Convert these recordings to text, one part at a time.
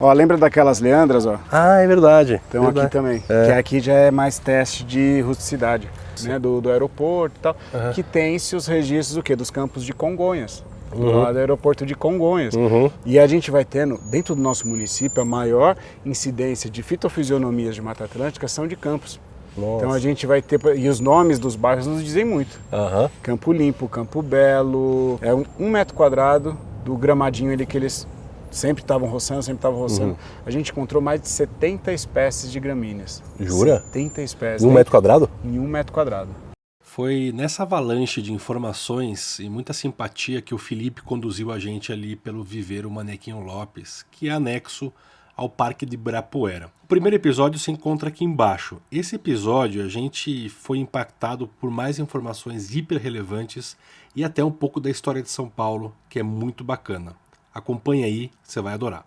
Ó, lembra daquelas leandras, ó? Ah, é verdade. Então aqui também. Que aqui já é mais teste de rusticidade, né? Do aeroporto e tal. Que tem-se os registros do quê? Dos campos de Congonhas. Lá do aeroporto de Congonhas. E a gente vai tendo, dentro do nosso município, a maior incidência de fitofisionomias de Mata Atlântica são de campos. Nossa. Então a gente vai ter, e os nomes dos bairros nos dizem muito. Campo Limpo, Campo Belo, é 1 m² do gramadinho ali que eles sempre estavam roçando. A gente encontrou mais de 70 espécies de gramíneas. Jura? 70 espécies. Em 1 m²? Em 1 m². Foi nessa avalanche de informações e muita simpatia que o Felipe conduziu a gente ali pelo viveiro Manequinho Lopes, que é anexo ao Parque de Ibirapuera. O primeiro episódio se encontra aqui embaixo. Esse episódio a gente foi impactado por mais informações hiper relevantes e até um pouco da história de São Paulo, que é muito bacana. Acompanhe aí, você vai adorar.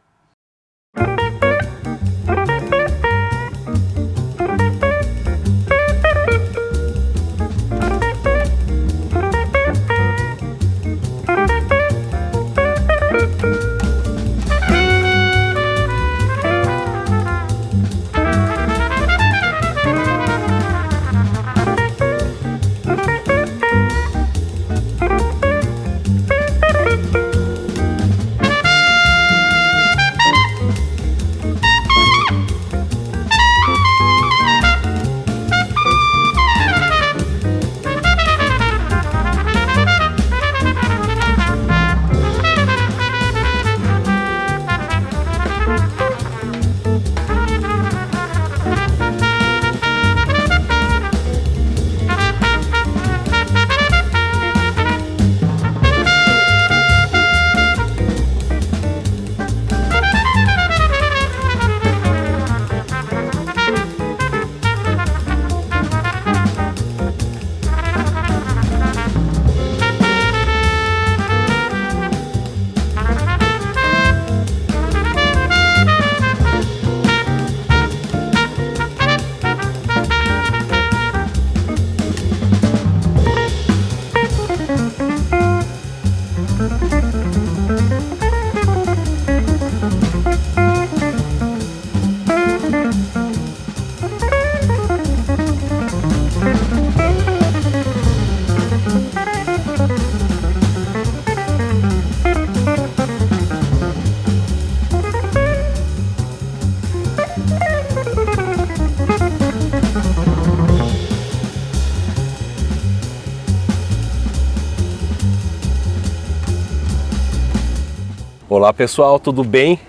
Olá pessoal, tudo bem?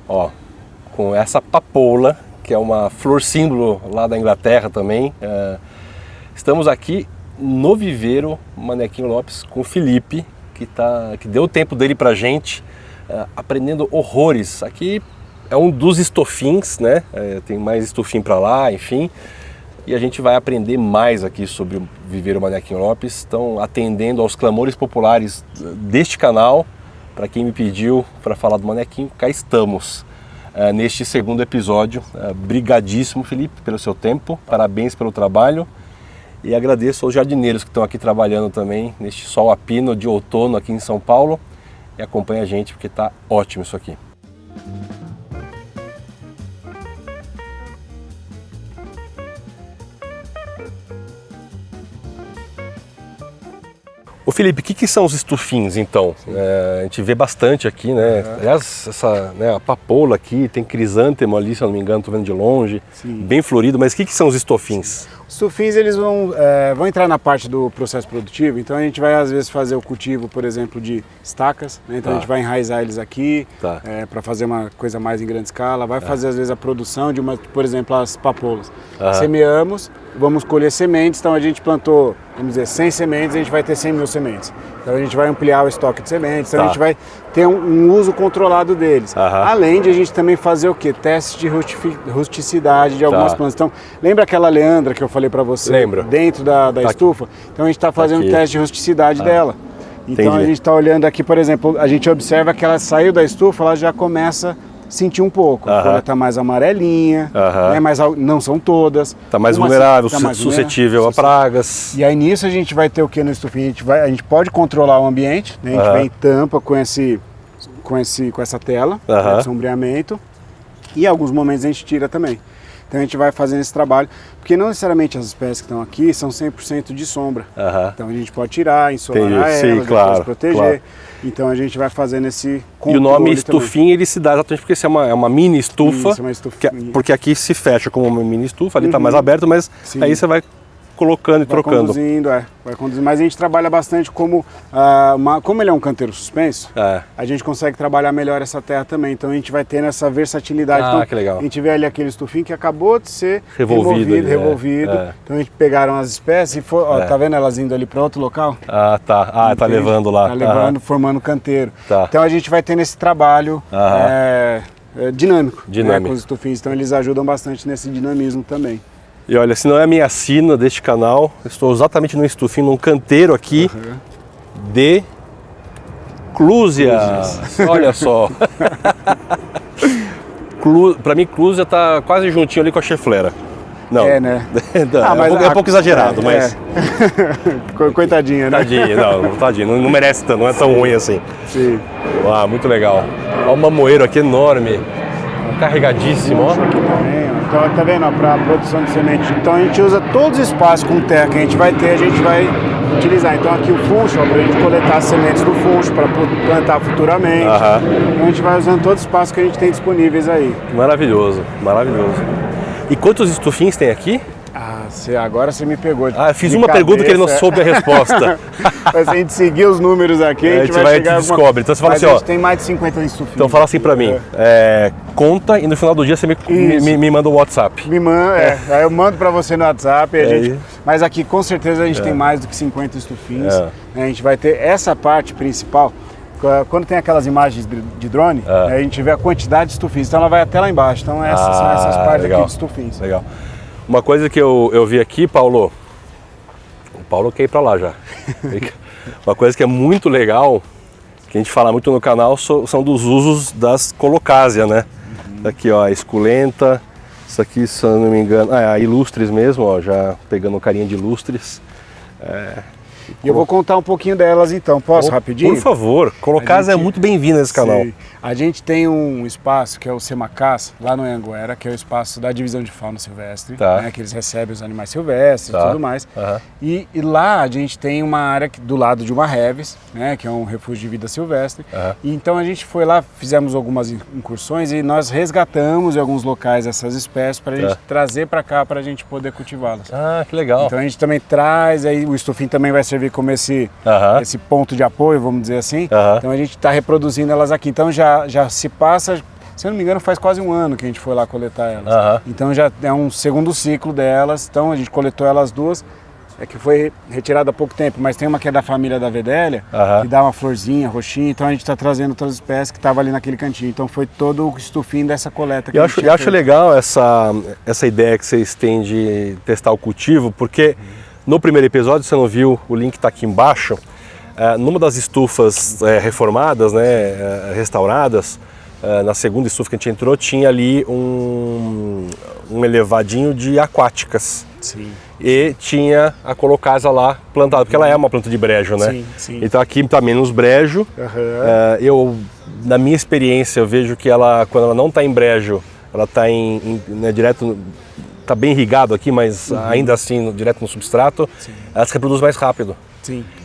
Ó, com essa papoula, que é uma flor símbolo lá da Inglaterra também, estamos aqui no viveiro Manequinho Lopes com o Felipe, que deu o tempo dele pra gente, aprendendo horrores. Aqui é um dos estofins, né? Tem mais estofim pra lá, enfim. E a gente vai aprender mais aqui sobre o viveiro Manequinho Lopes. Estão atendendo aos clamores populares deste canal. Para quem me pediu para falar do manequinho, cá estamos neste segundo episódio. Brigadíssimo, Felipe, pelo seu tempo, parabéns pelo trabalho e agradeço aos jardineiros que estão aqui trabalhando também neste sol a pino de outono aqui em São Paulo e acompanha a gente porque está ótimo isso aqui. Ô Felipe, o que são os estufins então? A gente vê bastante aqui, né? Aliás, a papoula aqui, tem crisântemo ali, se eu não me engano, estou vendo de longe, bem florido, mas o que são os estufins? Os estufins, eles vão entrar na parte do processo produtivo, então a gente vai às vezes fazer o cultivo, por exemplo, de estacas, né? Então a gente vai enraizar eles aqui para fazer uma coisa mais em grande escala, vai fazer às vezes a produção de por exemplo, as papoulas. Semeamos, vamos colher sementes, então a gente plantou, vamos dizer, 100 sementes, a gente vai ter 100 mil sementes. Então a gente vai ampliar o estoque de sementes, então a gente vai ter um uso controlado deles. Além de a gente também fazer o quê? Testes de rusticidade de algumas plantas. Então, lembra aquela leandra que eu falei para você? Lembro. Dentro da estufa? Então a gente está fazendo teste de rusticidade dela. Então a gente está olhando aqui, por exemplo, a gente observa que ela saiu da estufa, ela já começa sentir um pouco. A folha está mais amarelinha, né, mas não são todas. Está mais vulnerável, suscetível a pragas. E aí nisso a gente vai ter o que no estufinho? A gente pode controlar o ambiente, né? A gente vem em tampa com essa tela de sombreamento. E em alguns momentos a gente tira também. Então a gente vai fazendo esse trabalho, porque não necessariamente as espécies que estão aqui são 100% de sombra. Então a gente pode tirar, ensolarar elas, claro, proteger. Claro. Então a gente vai fazendo esse controle. E o nome estufinha ele se dá exatamente porque é uma mini estufa, isso, uma estufinha. Porque aqui se fecha como uma mini estufa, ali está mais aberto, mas aí você vai colocando e trocando. Vai conduzindo, mas a gente trabalha bastante como ele é um canteiro suspenso, a gente consegue trabalhar melhor essa terra também, então a gente vai tendo essa versatilidade. Então, que legal. A gente vê ali aquele estufinho que acabou de ser revolvido. Então a gente pegaram as espécies e tá vendo elas indo ali para outro local? Tá levando lá. Tá levando, formando canteiro. Então a gente vai tendo esse trabalho dinâmico. Né, com os estufinhos, então eles ajudam bastante nesse dinamismo também. E olha, se não é a minha sina deste canal, eu estou exatamente no estufinho, num canteiro aqui de Clúsias. Olha só. Para mim, Clúsia tá quase juntinho ali com a cheflera. Não. Né? Mas é um pouco exagerado, mas... Coitadinha, né? Tadinho, não merece tanto, não é tão ruim assim. Sim. Muito legal. Olha o mamoeiro aqui enorme, carregadíssimo, ó. Aqui também, ó. Então, tá vendo, para produção de semente. Então a gente usa todos os espaços com terra que a gente vai ter, a gente vai utilizar. Então aqui o funcho, para a gente coletar as sementes do funcho, para plantar futuramente. Então a gente vai usando todos os espaços que a gente tem disponíveis aí. Maravilhoso, maravilhoso. E quantos estufinhos tem aqui? Agora você me pegou. Eu fiz uma pergunta que ele não soube a resposta. Mas se a gente seguir os números aqui, a gente vai chegar descobre. Então você fala assim, a gente tem mais de 50 estufinhos. Então fala assim pra mim, conta e no final do dia você me manda um WhatsApp. Me manda, aí eu mando pra você no WhatsApp. Mas aqui com certeza a gente tem mais do que 50 estufinhos. A gente vai ter essa parte principal. Quando tem aquelas imagens de drone, a gente vê a quantidade de estufinhos. Então ela vai até lá embaixo. Então são essas partes aqui de estufinhos. Legal. Uma coisa que eu vi aqui, Paulo, o Paulo quer ir para lá já. Uma coisa que é muito legal, que a gente fala muito no canal, são dos usos das colocásia, né? Aqui, ó, a esculenta, isso aqui, se eu não me engano, a ilustres mesmo, ó, já pegando carinha de ilustres. E eu vou contar um pouquinho delas então, posso rapidinho? Por favor, colocásia é muito bem-vinda nesse canal. A gente tem um espaço que é o Semacás, lá no Anhanguera, que é o espaço da divisão de fauna silvestre, né, que eles recebem os animais silvestres e tudo mais. E lá a gente tem uma área do lado de uma reves, né, que é um refúgio de vida silvestre. E então a gente foi lá, fizemos algumas incursões e nós resgatamos em alguns locais essas espécies para a gente trazer para cá para a gente poder cultivá-las. Que legal. Então a gente também traz, aí o estufinho também vai servir como esse ponto de apoio, vamos dizer assim. Então a gente está reproduzindo elas aqui. Então já se passa, se eu não me engano, faz quase um ano que a gente foi lá coletar elas. Então já é um segundo ciclo delas. Então a gente coletou elas duas, que foi retirada há pouco tempo, mas tem uma que é da família da Vedélia, que dá uma florzinha, roxinha. Então a gente está trazendo todas as espécies que estavam ali naquele cantinho. Então foi todo o estufinho dessa coleta que eu acho legal essa ideia que vocês têm de testar o cultivo, porque no primeiro episódio, você não viu, o link está aqui embaixo, numa das estufas reformadas, né, restauradas, na segunda estufa que a gente entrou, tinha ali um elevadinho de aquáticas. Sim. E tinha a colocásia lá plantada, porque ela é uma planta de brejo, né? Sim. Então aqui está menos brejo. Na minha experiência, eu vejo que quando ela não está em brejo, ela está direto... Está bem irrigado aqui, mas ainda assim direto no substrato, ela se reproduz mais rápido.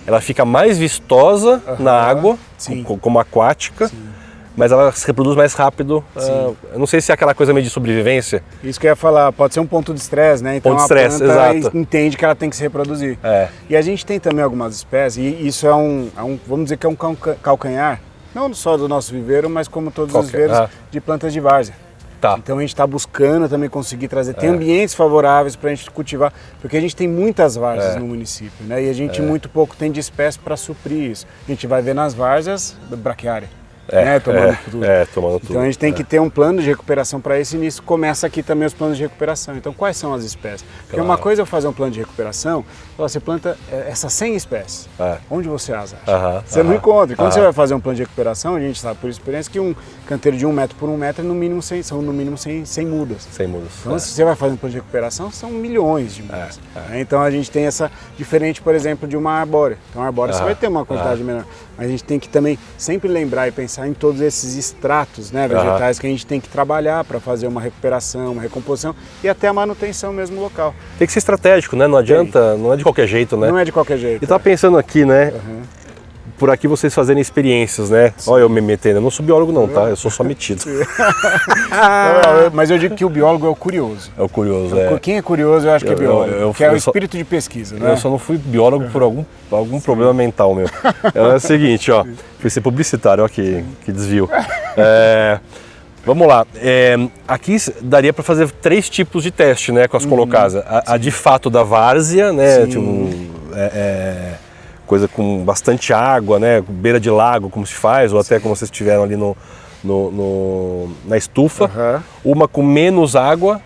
Ela fica mais vistosa na água, como aquática, mas ela se reproduz mais rápido. Eu não sei se é aquela coisa meio de sobrevivência. Isso que eu ia falar, pode ser um ponto de estresse, né? Então ponto de estresse, exato. Entende que ela tem que se reproduzir. E a gente tem também algumas espécies, e isso é vamos dizer que é um calcanhar, não só do nosso viveiro, mas como todos os viveiros de plantas de várzea. Então a gente está buscando também conseguir trazer, tem ambientes favoráveis para a gente cultivar, porque a gente tem muitas várzeas no município, né? E a gente muito pouco tem de espécie para suprir isso. A gente vai ver nas várzeas braquiária. Tomando tudo. Então a gente tem que ter um plano de recuperação para isso, e nisso começa aqui também os planos de recuperação. Então quais são as espécies? Porque uma coisa é eu fazer um plano de recuperação, você planta essas 100 espécies. Onde você as acha? Você não encontra. E quando você vai fazer um plano de recuperação, a gente sabe por experiência que um canteiro de 1 metro por 1 metro são no mínimo 100 mudas. 100 mudas. Então se você vai fazer um plano de recuperação, são milhões de mudas. Então a gente tem essa diferente, por exemplo, de uma arbórea. Então a arbórea você vai ter uma quantidade menor. Mas a gente tem que também sempre lembrar e pensar pensar em todos esses estratos, né, vegetais que a gente tem que trabalhar para fazer uma recuperação, uma recomposição e até a manutenção mesmo local. Tem que ser estratégico, né? Não adianta, não é de qualquer jeito, né? Não é de qualquer jeito. E tava pensando aqui, né? Por aqui vocês fazerem experiências, né? Olha eu me metendo, eu não sou biólogo não, tá? Eu sou só metido. Mas eu digo que o biólogo é o curioso. É o curioso, Quem é curioso eu acho que é biólogo, que é o espírito de pesquisa, né? Eu só não fui biólogo por algum problema mental meu. É o seguinte, ó, fui ser publicitário, ó que desvio. Vamos lá, aqui daria para fazer 3 tipos de teste, né, com as colocadas. A de fato da várzea, né, tipo, coisa com bastante água, né, beira de lago, como se faz, ou até como vocês tiveram ali na estufa. Uma com menos água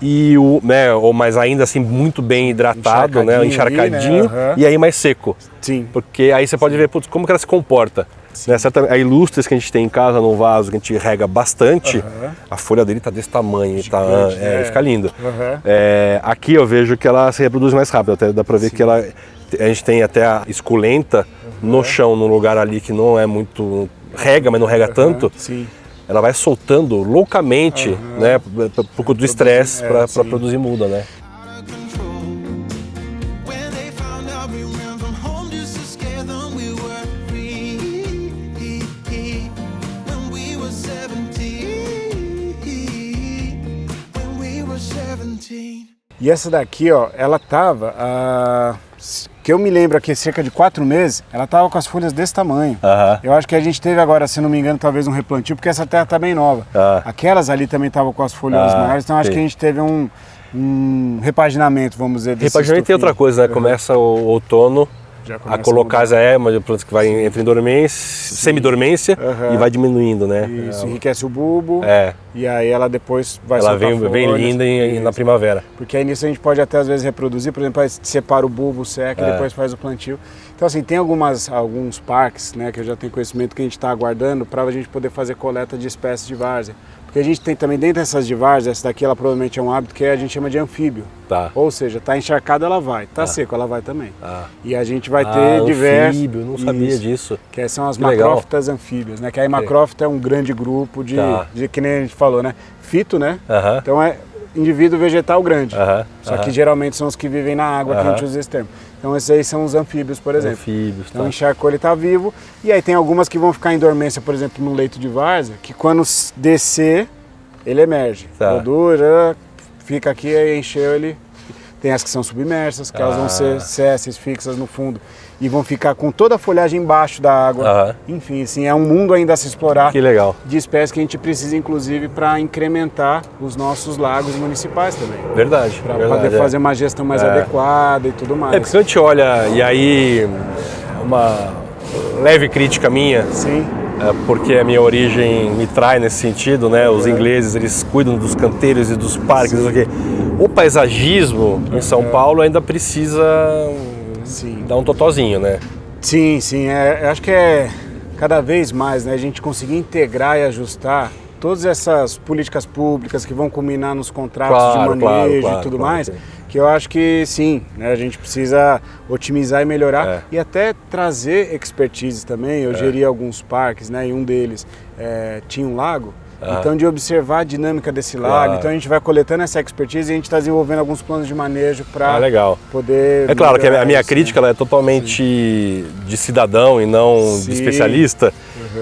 e ou mais ainda assim muito bem hidratado, né, encharcadinho, né? E aí mais seco. Sim. Porque aí você pode ver como que ela se comporta. Né, a ilustres que a gente tem em casa no vaso, que a gente rega bastante, a folha dele tá desse tamanho, ele fica lindo. Aqui eu vejo que ela se reproduz mais rápido, até dá para ver que a gente tem até a esculenta no chão, num lugar ali que não é muito rega, mas não rega tanto. Ela vai soltando loucamente, né, por conta do estresse para produzir muda, né? E essa daqui, ó, ela tava, que eu me lembro aqui, cerca de 4 meses, ela tava com as folhas desse tamanho. Eu acho que a gente teve agora, se não me engano, talvez um replantio, porque essa terra tá bem nova. Aquelas ali também estavam com as folhas maiores, então acho que a gente teve um repaginamento, vamos dizer. Repaginamento tem outra coisa, né? Começa o outono, a colocasa é uma planta que entra em dormência, semidormência e vai diminuindo, né? Isso, enriquece o bulbo e aí ela depois vai soltar folhas. Ela vem linda na primavera. Porque aí nisso a gente pode até às vezes reproduzir, por exemplo, separa o bulbo, seca e depois faz o plantio. Então assim, tem alguns parques, né, que eu já tenho conhecimento que a gente está aguardando para a gente poder fazer coleta de espécies de várzea. Porque a gente tem também dentro dessas de várzea, essa daqui ela provavelmente é um hábito que a gente chama de anfíbio. Ou seja, está encharcado ela vai, está seco ela vai também. E a gente vai ter diversos... Anfíbio, não sabia disso. Que são as macrófitas anfíbias, né? Que a macrófita é um grande grupo de que nem a gente falou, né? Fito, né? Então é indivíduo vegetal grande. Só que geralmente são os que vivem na água, que a gente usa esse termo. Então esses aí são os anfíbios, por exemplo. Então encharcou, ele está vivo. E aí tem algumas que vão ficar em dormência, por exemplo, no leito de várzea, que quando descer, ele emerge. Produz, fica aqui, aí encheu, ele... Tem as que são submersas, que elas vão ser césseis, fixas no fundo. E vão ficar com toda a folhagem embaixo da água. Enfim, assim, é um mundo ainda a se explorar. Que legal. De espécies que a gente precisa, inclusive, para incrementar os nossos lagos municipais também. Verdade. Para poder fazer uma gestão mais adequada e tudo mais. Porque a gente olha, e aí, uma leve crítica minha. Porque a minha origem me trai nesse sentido, né? Os ingleses, eles cuidam dos canteiros e dos parques, não sei o quê. O paisagismo em São Paulo ainda precisa dar um totozinho, né? Sim. Eu acho que é cada vez mais, né? A gente conseguir integrar e ajustar todas essas políticas públicas que vão culminar nos contratos de manejo e tudo mais, que eu acho que sim, né? A gente precisa otimizar e melhorar e até trazer expertise também. Eu geri alguns parques, né? E um deles tinha um lago. Então, de observar a dinâmica desse lago. Então, a gente vai coletando essa expertise e a gente está desenvolvendo alguns planos de manejo para poder... É claro que a minha crítica ela é totalmente de cidadão e não de especialista,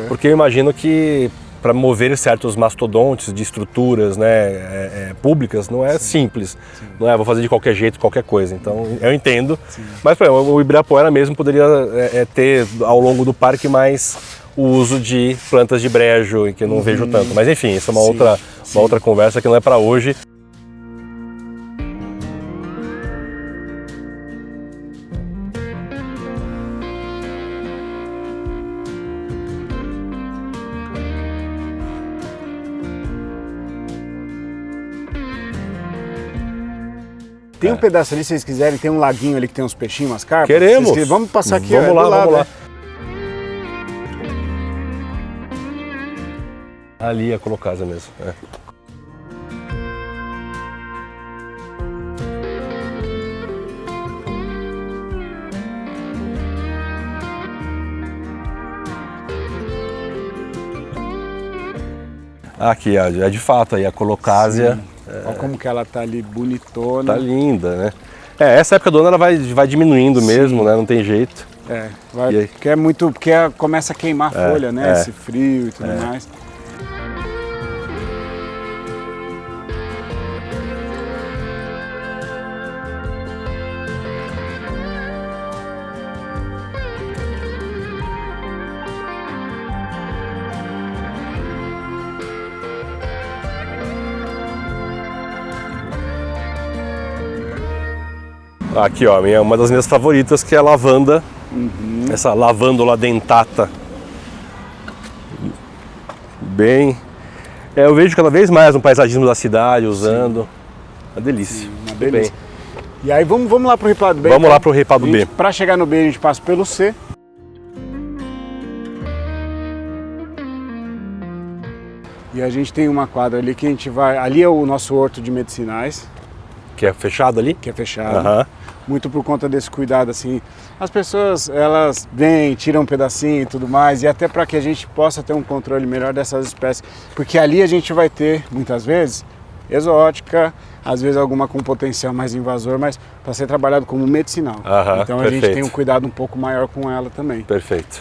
porque eu imagino que para mover certos mastodontes de estruturas, né, públicas não é simples. Não é, vou fazer de qualquer jeito, qualquer coisa. Então, eu entendo. Mas, por exemplo, o Ibirapuera mesmo poderia ter, ao longo do parque, mais o uso de plantas de brejo, que eu não vejo tanto. Mas, enfim, isso é uma outra conversa que não é para hoje. Tem um pedaço ali, se vocês quiserem, tem um laguinho ali que tem uns peixinhos, umas carpas. Queremos! Vamos passar aqui, vamos lá, vamos lá. Ali é a colocasa mesmo. Aqui, ó, é de fato aí a Colocasia. Olha como que ela tá ali bonitona. Tá linda, né? Essa época do ano ela vai diminuindo mesmo, né? Não tem jeito. Porque é muito. Porque começa a queimar a folha, né? Esse frio e tudo mais. Aqui, ó, uma das minhas favoritas, que é a lavanda. Essa lavândola dentata. Bem... eu vejo cada vez mais no paisagismo da cidade usando. Uma delícia. Sim, uma delícia. E aí vamos lá pro Ripado B. Vamos lá pro Ripado B. Para chegar no B a gente passa pelo C. E a gente tem uma quadra ali que a gente vai... Ali é o nosso horto de medicinais. Que é fechado ali? Que é fechado. Muito por conta desse cuidado, assim. As pessoas, elas vêm, tiram um pedacinho e tudo mais, e até para que a gente possa ter um controle melhor dessas espécies. Porque ali a gente vai ter, muitas vezes, exótica, às vezes alguma com potencial mais invasor, mas para ser trabalhado como medicinal. Então a gente tem um cuidado um pouco maior com ela também. Perfeito.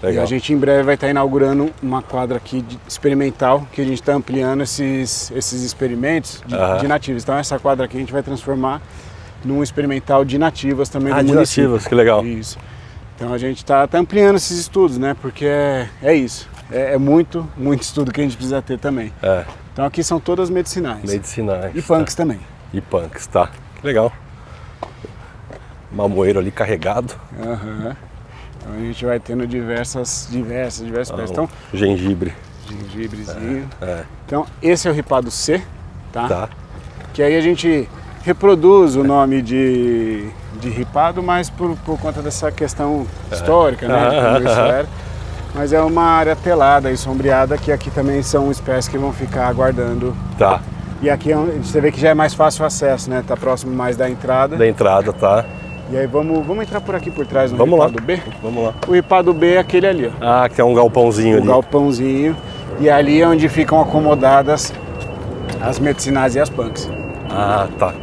Legal. E a gente em breve vai estar inaugurando uma quadra aqui experimental, que a gente está ampliando esses experimentos de nativos. Então essa quadra aqui a gente vai transformar num experimental de nativas também do município. De nativas, que legal. Isso. Então a gente está ampliando esses estudos, né? Porque é isso. É muito estudo que a gente precisa ter também. Então aqui são todas medicinais. Medicinais. E punks também. E punks, tá. Que legal. Mamoeiro ali carregado. Então a gente vai tendo diversas espécies. Então, gengibre. Gengibrezinho. Então esse é o Ripado C, tá? Que aí a gente reproduz o nome de ripado, mas por conta dessa questão histórica, né? De como isso era. Mas é uma área telada e sombreada, que aqui também são espécies que vão ficar aguardando. Tá. E aqui você vê que já é mais fácil o acesso, né? Tá próximo mais da entrada. Da entrada, tá. E aí vamos entrar por aqui por trás no Ripado B? Vamos lá. O Ripado B é aquele ali, ó. Que é um galpãozinho ali. Um galpãozinho. E ali é onde ficam acomodadas as medicinais e as punks. Tá.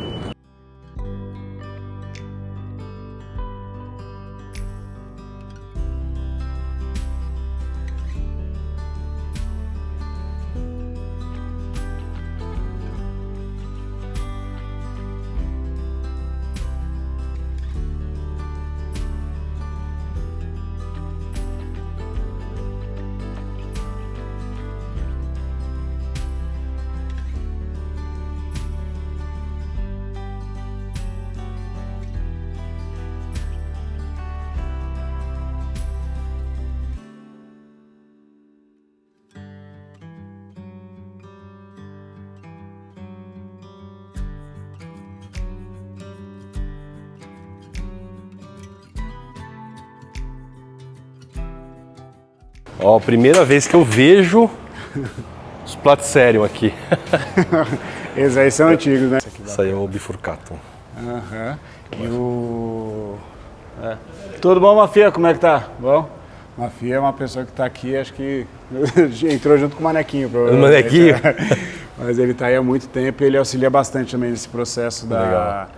Ó, primeira vez que eu vejo os Platycerium aqui. Esses aí são antigos, né? Isso aí é o Bifurcatum. E o... Tudo bom, Mafia? Como é que tá? Bom? Mafia é uma pessoa que tá aqui, acho que entrou junto com o Manequinho, provavelmente. O Manequinho? Mas ele tá aí há muito tempo e ele auxilia bastante também nesse processo da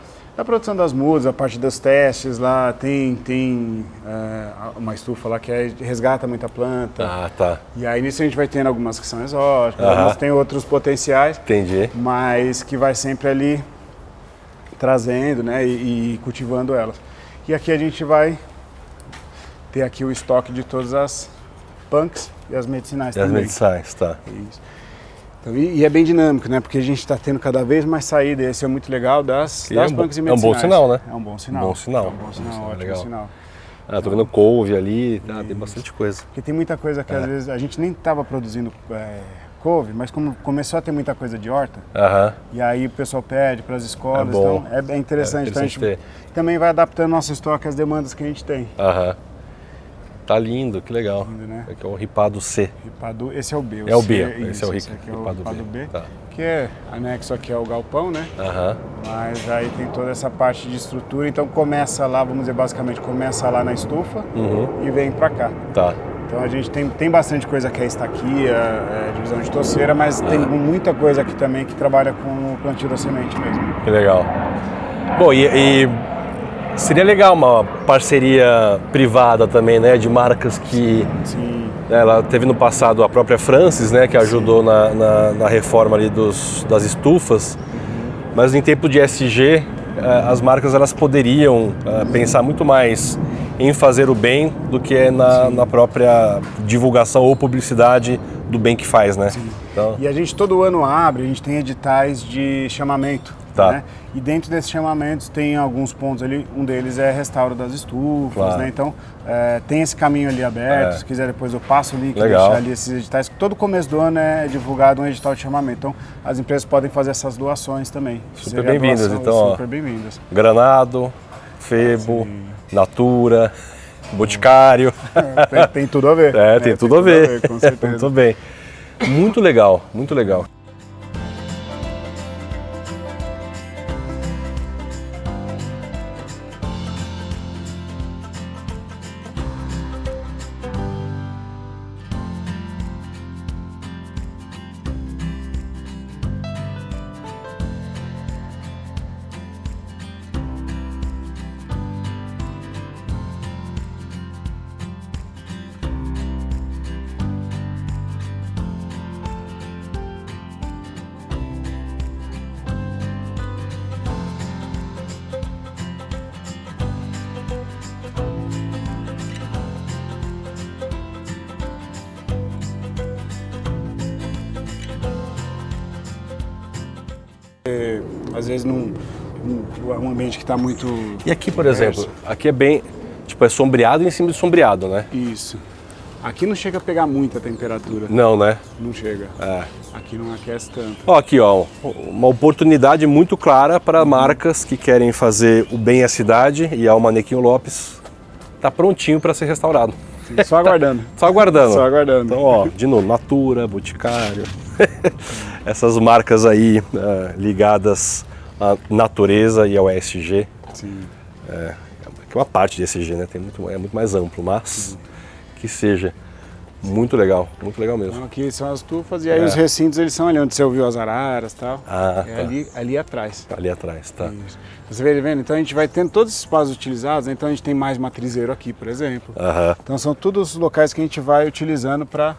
produção das mudas, a parte dos testes lá. Tem uma estufa lá que resgata muita planta. Tá. E aí nisso a gente vai tendo algumas que são exóticas, algumas tem outros potenciais. Entendi. Mas que vai sempre ali trazendo, né, e cultivando elas. E aqui a gente vai ter aqui o estoque de todas as punks e as medicinais também. As medicinais, tá. Isso. Então, e é bem dinâmico, né? Porque a gente está tendo cada vez mais saída, e esse é muito legal, das punks e medicinais. É um bom sinal, né? É um bom sinal. Bom sinal. É um bom sinal, ótimo legal. sinal. Tô vendo couve ali, tem bastante coisa. Porque tem muita coisa que às vezes a gente nem estava produzindo couve, mas como começou a ter muita coisa de horta, e aí o pessoal pede para as escolas, então é interessante. Então a gente também vai adaptando nosso estoque às demandas que a gente tem. Tá lindo, que legal. Lindo, né? Aqui é o Ripado C. Ripado, esse é o B. É o B, esse é o Ripado B. Tá. Que é anexo aqui ao galpão, né? Mas aí tem toda essa parte de estrutura, então começa lá, vamos dizer, basicamente começa lá na estufa e vem pra cá. Tá. Então a gente tem bastante coisa que é estaquia, divisão de toceira, mas tem muita coisa aqui também que trabalha com o plantio da semente mesmo. Que legal. Bom, e seria legal uma parceria privada também, né, de marcas que... Sim. Ela teve no passado a própria Francis, né, que ajudou na reforma ali das estufas, mas em tempo de ESG, as marcas elas poderiam pensar muito mais em fazer o bem do que na própria divulgação ou publicidade do bem que faz, né? Então... E a gente todo ano abre, a gente tem editais de chamamento, né? E dentro desses chamamentos tem alguns pontos ali, um deles é restauro das estufas, né? Então tem esse caminho ali aberto, se quiser depois eu passo o link, deixar ali esses editais, todo começo do ano é divulgado um edital de chamamento, então as empresas podem fazer essas doações também. Super bem-vindas, então. Super bem-vindas. Granado, Febo, Natura, Boticário. Tem tudo a ver. Tem tudo a ver, com certeza. Muito bem. Muito legal, muito legal. Às vezes um ambiente que está muito... E aqui, por exemplo, aqui é bem, tipo, é sombreado em cima de sombreado, né? Isso. Aqui não chega a pegar muita temperatura. Não, né? Não chega. Aqui não aquece tanto. Ó, aqui, ó, uma oportunidade muito clara para marcas que querem fazer o bem à cidade, e a Manequinho Lopes tá prontinho para ser restaurado. Sim, só aguardando. Só aguardando. Só aguardando. Então, ó, de novo, Natura, Boticário, essas marcas aí ligadas à natureza e ao ESG. Sim. Que é uma parte de ESG, né? É muito mais amplo, mas que seja muito legal mesmo. Então, aqui são as tufas e aí os recintos eles são ali onde você ouviu as araras e tal. Ali atrás. Ali atrás, tá. Isso. Você vendo? Então a gente vai tendo todos esses espaços utilizados, né? Então a gente tem mais matrizeiro aqui, por exemplo. Então são todos os locais que a gente vai utilizando para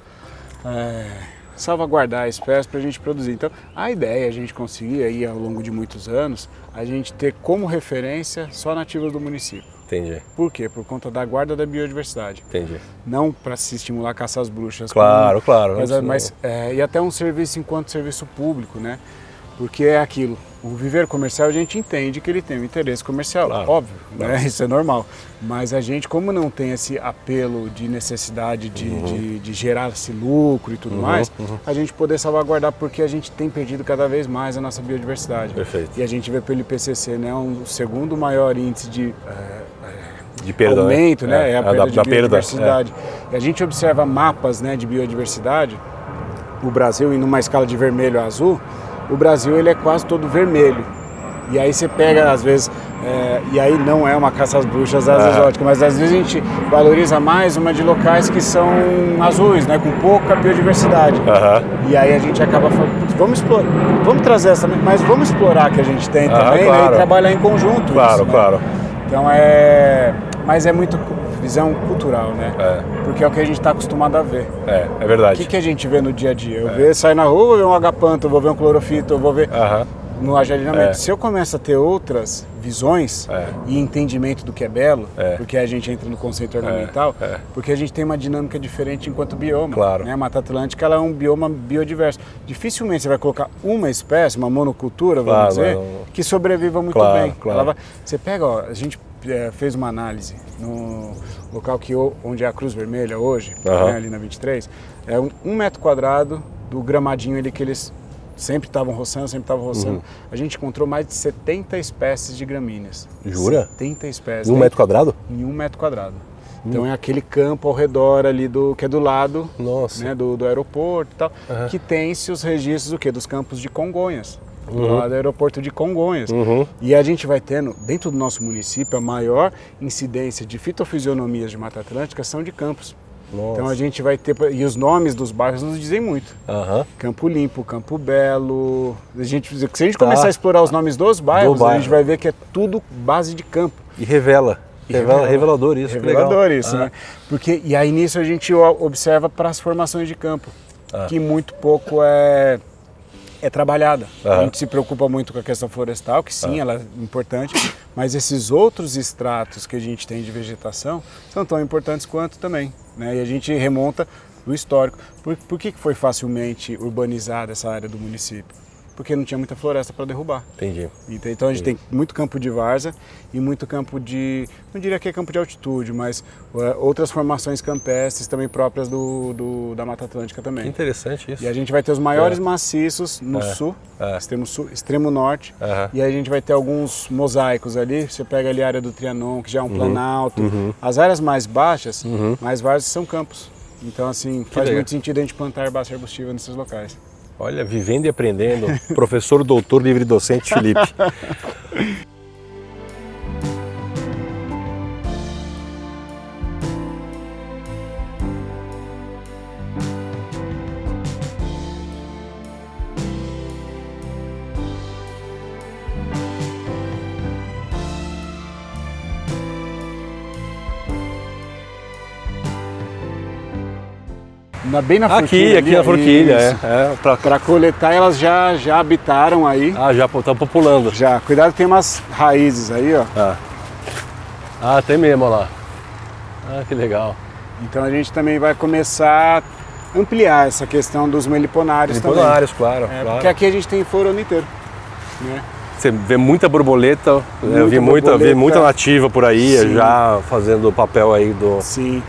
salvaguardar a espécie para a gente produzir. Então a ideia é a gente conseguir aí ao longo de muitos anos, a gente ter como referência só nativas do município. Entendi. Por quê? Por conta da guarda da biodiversidade. Entendi. Não para se estimular a caçar as bruxas. Claro, claro. Mas e até um serviço enquanto serviço público, né? Porque é aquilo, o viveiro comercial a gente entende que ele tem um interesse comercial, óbvio, né? Isso é normal. Mas a gente, como não tem esse apelo de necessidade de gerar esse lucro e tudo mais, a gente poder salvaguardar porque a gente tem perdido cada vez mais a nossa biodiversidade. Perfeito. E a gente vê pelo IPCC, né, o segundo maior índice de perda, aumento, né? É a perda de Perda, biodiversidade. E a gente observa mapas, né, de biodiversidade, o Brasil, em uma escala de vermelho a azul, o Brasil ele é quase todo vermelho. E aí você pega, às vezes, e aí não é uma caça às bruxas exóticas, mas às vezes a gente valoriza mais uma de locais que são azuis, né, com pouca biodiversidade. E aí a gente acaba falando, vamos trazer essa, mas vamos explorar que a gente tem também, né, e trabalhar em conjunto. Claro, isso, claro. Né? Então mas é muito visão cultural, né? Porque é o que a gente está acostumado a ver. É verdade. O que a gente vê no dia a dia? Eu saio na rua, vou ver um agapanto, vou ver um clorofito, vou ver no agelinamento. Se eu começo a ter outras visões e entendimento do que é belo, porque a gente entra no conceito ornamental, porque a gente tem uma dinâmica diferente enquanto bioma. Claro. Né? A Mata Atlântica ela é um bioma biodiverso. Dificilmente você vai colocar uma espécie, uma monocultura, vamos dizer, que sobreviva muito bem. Claro. Você pega, a gente fez uma análise no local onde é a Cruz Vermelha hoje, né, ali na 23, é 1 metro quadrado do gramadinho ali que eles sempre estavam roçando. A gente encontrou mais de 70 espécies de gramíneas. Jura? 70 espécies. Em 1 metro quadrado? Em 1 metro quadrado. Então é aquele campo ao redor ali que é do lado, né, do aeroporto e tal, que tem-se os registros do quê? Dos campos de Congonhas. Lá do aeroporto de Congonhas. E a gente vai tendo, dentro do nosso município, a maior incidência de fitofisionomias de Mata Atlântica são de campos. Nossa. Então a gente vai ter, e os nomes dos bairros nos dizem muito. Campo Limpo, Campo Belo. Se a gente começar a explorar os nomes dos bairros, a gente vai ver que é tudo base de campo. E revelador isso. Revelador isso, né? Porque, e aí nisso a gente observa para as formações de campo, que muito pouco é trabalhada. A gente se preocupa muito com a questão florestal, que sim, ela é importante, mas esses outros estratos que a gente tem de vegetação são tão importantes quanto também, né? E a gente remonta do histórico. Por que foi facilmente urbanizada essa área do município? Porque não tinha muita floresta para derrubar. Entendi. Então a gente tem muito campo de várzea e muito campo de, não diria que é campo de altitude, mas outras formações campestres também próprias da Mata Atlântica também. Que interessante isso. E a gente vai ter os maiores maciços no sul, extremo sul, extremo norte, e aí a gente vai ter alguns mosaicos ali, você pega ali a área do Trianon, que já é um planalto. As áreas mais baixas, mais várzeas são campos. Então assim, faz muito sentido a gente plantar herbácea arbustiva nesses locais. Olha, vivendo e aprendendo, professor, doutor, livre docente Felipe. Bem na forquilha. Aqui na forquilha, Para coletar, elas já habitaram aí. Já estão populando. Já. Cuidado, tem umas raízes aí, ó. Tem mesmo, olha lá. Que legal. Então a gente também vai começar a ampliar essa questão dos meliponários também. Meliponários, claro. Porque aqui a gente tem flor o ano inteiro, né? Você vê muita borboleta, eu vi muita nativa por aí, já fazendo o papel aí do... Sim.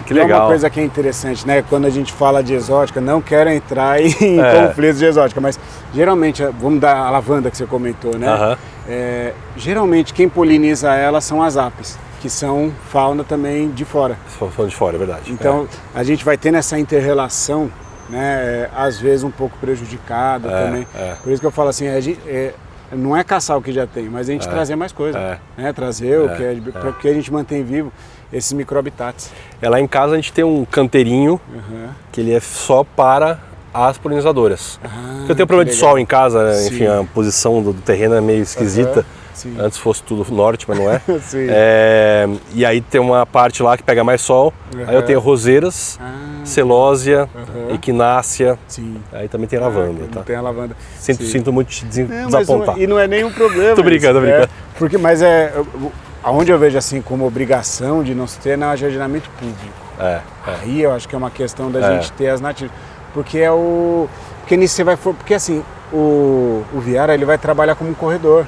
Que legal. É uma coisa que é interessante, né? Quando a gente fala de exótica, não quero entrar em conflitos de exótica, mas geralmente, vamos dar a lavanda que você comentou, né? Geralmente quem poliniza ela são as apes, que são fauna também de fora. Fauna de fora, é verdade. Então a gente vai ter nessa inter-relação, né? Às vezes um pouco prejudicada também. Por isso que eu falo assim, não é caçar o que já tem, mas a gente trazer mais coisa, né? Trazer o que a gente mantém vivo esses microhabitats. Lá em casa a gente tem um canteirinho que ele é só para as polinizadoras. Porque eu tenho problema de sol em casa, né? Enfim, a posição do terreno é meio esquisita. Antes fosse tudo norte, mas não é. E aí tem uma parte lá que pega mais sol. Aí eu tenho roseiras, celósia, equinácea. Aí também tem lavanda. Tem a lavanda. Sinto muito te desapontar. E não é nenhum problema. Tô brincando. Mas aonde eu vejo assim como obrigação de não se ter é o jardinamento público. Aí eu acho que é uma questão da gente ter as nativas. Porque porque nisso você vai... Porque assim, o Viara, ele vai trabalhar como um corredor.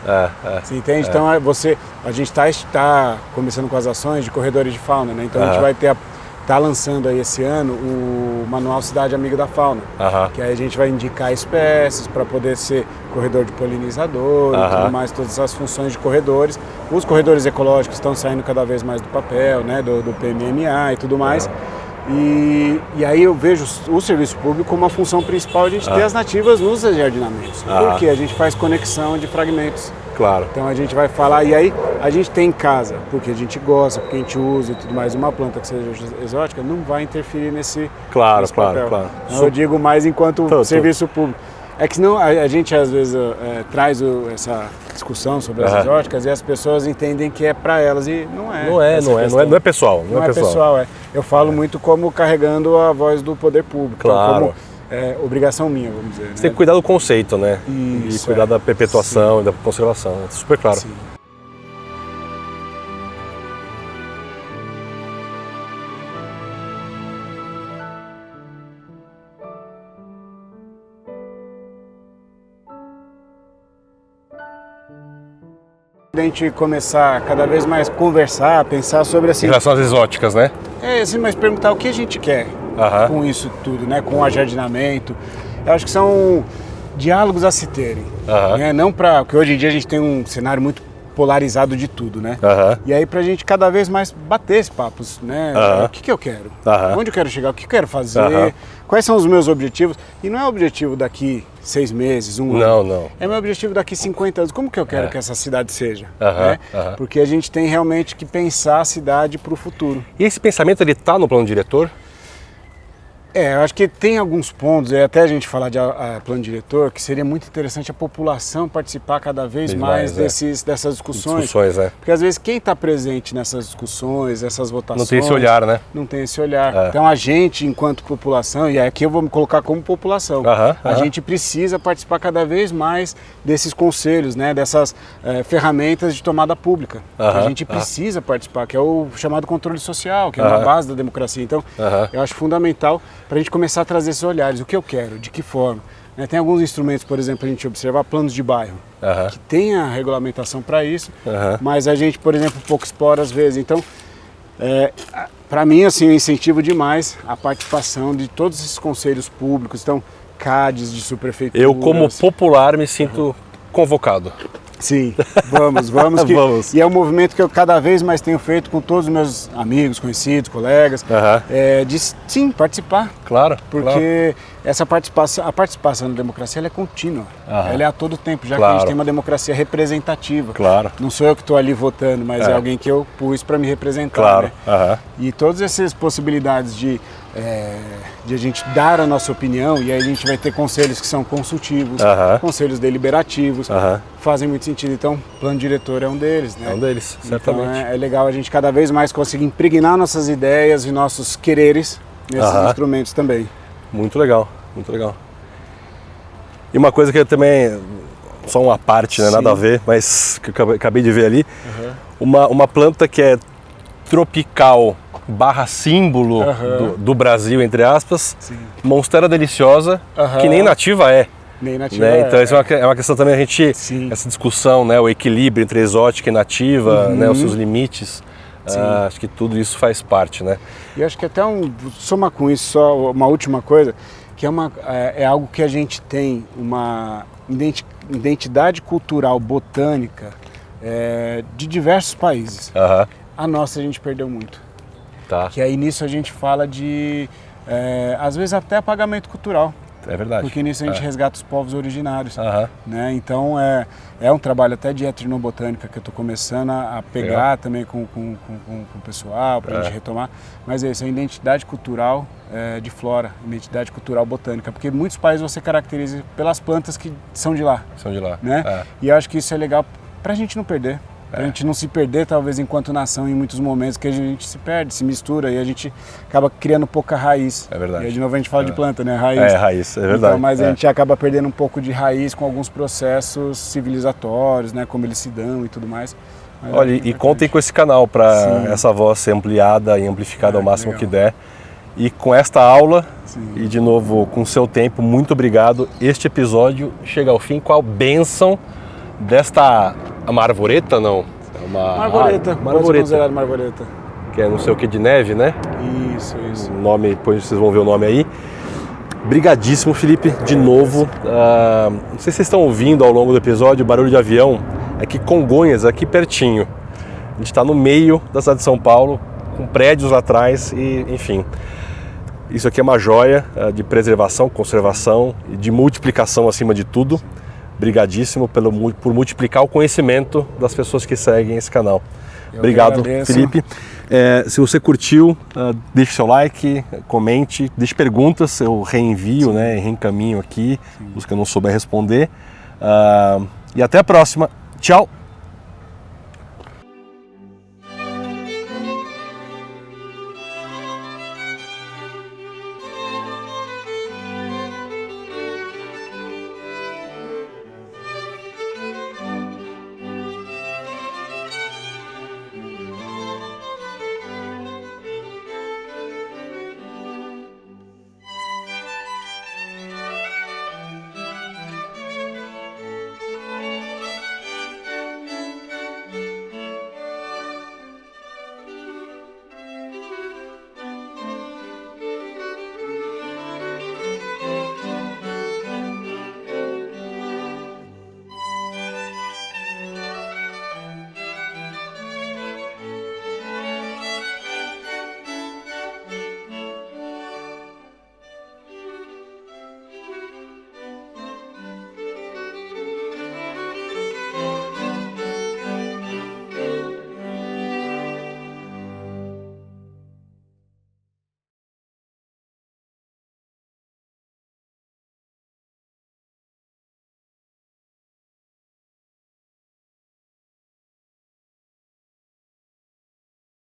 Você entende? Então a gente está começando com as ações de corredores de fauna, né? Então a gente vai tá lançando aí esse ano o Manual Cidade Amiga da Fauna, que aí a gente vai indicar espécies para poder ser corredor de polinizador e tudo mais, todas as funções de corredores. Os corredores ecológicos estão saindo cada vez mais do papel, né, do PMMA e tudo mais. E aí eu vejo o serviço público como a função principal de a gente ter as nativas nos jardinamentos. Porque a gente faz conexão de fragmentos. Claro. Então a gente vai falar, e aí a gente tem em casa, porque a gente gosta, porque a gente usa e tudo mais, uma planta que seja exótica não vai interferir nesse papel. Claro. Então, eu digo mais enquanto serviço público. É que senão a gente às vezes traz essa discussão sobre as exóticas e as pessoas entendem que é para elas e não é. Não é pessoal. Não é pessoal. Eu falo muito como carregando a voz do poder público. Claro. Como obrigação minha, vamos dizer. Você tem que cuidar do conceito, né? Isso, e cuidar da perpetuação e da conservação. É super claro. Sim. A gente começar cada vez mais conversar, pensar sobre assim... Em relação às exóticas, né? Assim, mas perguntar o que a gente quer com isso tudo, né? Com o ajardinamento. Eu acho que são diálogos a se terem. Né? Não porque hoje em dia a gente tem um cenário muito polarizado de tudo, né? E aí pra gente cada vez mais bater esses papos, né? O que eu quero? Onde eu quero chegar? O que eu quero fazer? Quais são os meus objetivos? E não é objetivo daqui 6 meses, um ano. Não. É meu objetivo daqui 50 anos. Como que eu quero que essa cidade seja? Né? Porque a gente tem realmente que pensar a cidade para o futuro. E esse pensamento, ele está no plano diretor? Eu acho que tem alguns pontos, e até a gente falar de plano diretor, que seria muito interessante a população participar cada vez mais dessas discussões. Porque às vezes quem está presente nessas discussões, essas votações... Não tem esse olhar, né? Não tem esse olhar. Então a gente, enquanto população, e aqui eu vou me colocar como população, a gente precisa participar cada vez mais desses conselhos, né? Dessas ferramentas de tomada pública. A gente precisa participar, que é o chamado controle social, que é uma base da democracia. Então, eu acho fundamental para a gente começar a trazer esses olhares, o que eu quero, de que forma. Tem alguns instrumentos, por exemplo, a gente observar planos de bairro, que tem a regulamentação para isso, mas a gente, por exemplo, pouco explora às vezes. Então, para mim, assim, eu incentivo demais a participação de todos esses conselhos públicos, então, CADs de subprefeituras. Eu, como popular, me sinto convocado. Sim, vamos. E é um movimento que eu cada vez mais tenho feito com todos os meus amigos, conhecidos, colegas, de sim, participar. Claro. Porque a participação na democracia ela é contínua, ela é a todo tempo, já que a gente tem uma democracia representativa. Claro. Não sou eu que estou ali votando, mas é alguém que eu pus para me representar. Né? E todas essas possibilidades de a gente dar a nossa opinião, e aí a gente vai ter conselhos que são consultivos, conselhos deliberativos, fazem muito sentido. Então, plano diretor é um deles, né? É um deles, certamente. Então é legal a gente cada vez mais conseguir impregnar nossas ideias e nossos quereres nesses instrumentos também. Muito legal, muito legal. E uma coisa que eu também, só uma parte, né, nada a ver, mas que eu acabei de ver ali, uma planta que é tropical / símbolo do Brasil, entre aspas, Monstera deliciosa, que nem nativa é. Nem nativa né? Então isso é uma questão também, a gente, essa discussão, né, o equilíbrio entre exótica e nativa, né, os seus limites, acho que tudo isso faz parte, né? E acho que até soma com isso só uma última coisa, que é algo que a gente tem uma identidade cultural botânica de diversos países. A nossa a gente perdeu muito. Que aí nisso a gente fala de, às vezes até apagamento cultural. É verdade. Porque nisso a gente resgata os povos originários. Né? Então é um trabalho até de etnobotânica que eu estou começando a pegar também com o pessoal, para a gente retomar. Mas é isso, a identidade cultural de flora, identidade cultural botânica. Porque muitos países você caracteriza pelas plantas que são de lá. São de lá. Né? E eu acho que isso é legal para a gente não perder. Pra gente não se perder, talvez, enquanto nação, em muitos momentos que a gente se perde, se mistura e a gente acaba criando pouca raiz. É verdade. E aí, de novo, a gente fala de planta, né? Raiz. Raiz, é verdade. Então, mas a gente acaba perdendo um pouco de raiz com alguns processos civilizatórios, né? Como eles se dão e tudo mais. Mas olha, e contem com esse canal para essa voz ser ampliada e amplificada ao máximo que der. E com esta aula, e de novo, com o seu tempo, muito obrigado. Este episódio chega ao fim com a bênção desta marvoreta, não? É uma marvoreta, pode ser considerado marvoreta. Que é não sei o que de neve, né? Isso. O nome, depois vocês vão ver o nome aí. Brigadíssimo, Felipe, de novo. Não sei se vocês estão ouvindo ao longo do episódio o barulho de avião. É que Congonhas, aqui pertinho. A gente está no meio da cidade de São Paulo, com prédios lá atrás e, enfim. Isso aqui é uma joia de preservação, conservação e de multiplicação acima de tudo. Brigadíssimo por multiplicar o conhecimento das pessoas que seguem esse canal. Obrigado, Felipe. Se você curtiu, deixe seu like, comente, deixe perguntas, eu reenvio, né, reencaminho aqui, os que eu não souber responder. E até a próxima. Tchau!